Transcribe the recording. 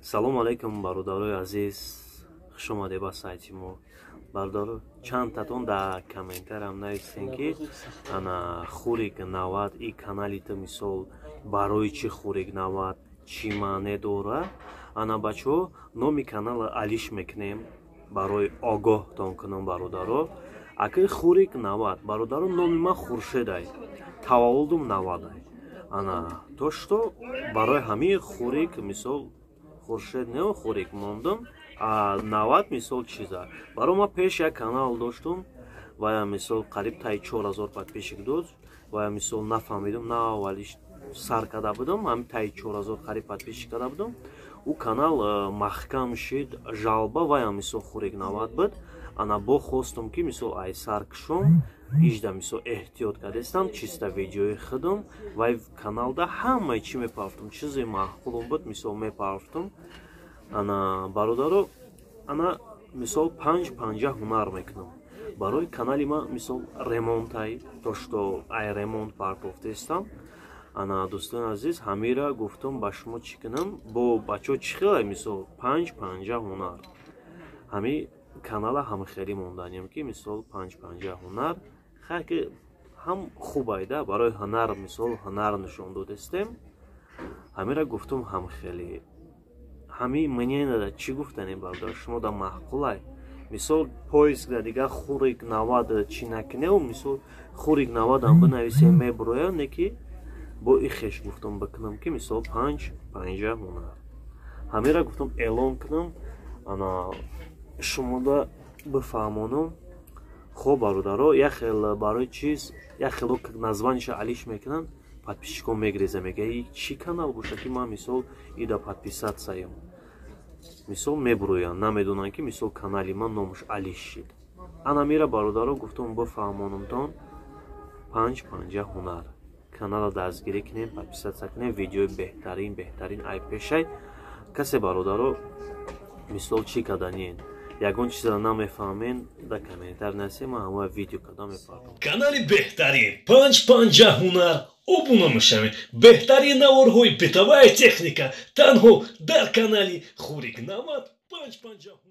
Салом алейкум бародарои азиз, хуш омадед ба сайти мо. Бародаро, чандтатон дар комментарам нависен ки ана хурик 90 и каналита мисол барои чи хурик 90 чи маъне дора. Ана бачаҳо номи канала алиш мекунем барои огоҳтон кунам бародаро. Аки хурик 90 бародаро номи ман Хуршедай. Таваллудум 90. Ана то што барои ҳамин хурик мисол Хуршед не хурик мондам, а 90 мисол чиза. Баро ма пеш як канал доштум ва я мисол қариб таи 4000 подписчик дошт ва я мисол нафаҳмидам на аввалиш сар када будам, ҳамин таи 4000 қариб подписчик када будам. У канал маҳкам шид жалба ва я мисол хурик 90 буд. Ана бо хостум ки мисол ай сар кушум ижда мисол эҳтиёт кардестам чиста видеои худам ва каналда ҳамаи чи мепарафтум чизи маъқулум буд мисол мепарафтум. Ана бародаро ана мисол 5-50 ҳунар мекунам барои канали ма мисол ремонтай то што ай ремонт партофтестам. Ана дӯстони азиз ҳамира гуфтам ба шумо чӣ кунам бо бачаҳо чӣ хеле мисол 5-50 ҳунар ҳами канала ҳамихелӣ монданем ки мисол 5-50 ҳунар хайки ҳам хубайда барои ҳунар мисол ҳунар нишон додестем. Ҳамира гуфтум ҳамихелӣ ҳами мненияда чӣ гуфтанем бардар шумо да маъқулай мисол поискда дигар хурик 90 чӣ накунем мисол хурик 90 ам бинависем мебуроя не ки бо и хеш гуфтам бикунам ки мисол 5-50 ҳунар. Ҳамира гуфтам эълон кунам ана шумо да бифаҳмонам. хоб бародаро як хел барои чиз як хело названиша алиш мекунан подписчикон мегреза мега и чӣ канал боша ки ман мисол ида подписатсаям мисол мебуроян намедонам ки мисол канали ман номаш алиш шид. Ана мира бародаро гуфтам бифаҳмонамтон 5-50 ҳунар канала дастгирӣ кунем подписатса кунем видеои беҳтарин ай пешай касе бародаро мисол чӣ каданин ягон чиза намефаҳмен да комментар насем ҳама видео када мепардом. Канали беҳтарин 5-50 ҳунар обуна мешавед. Беҳтарин наворҳои битаваи техника танҳо дар канали хурик 90 5-50 ҳунар.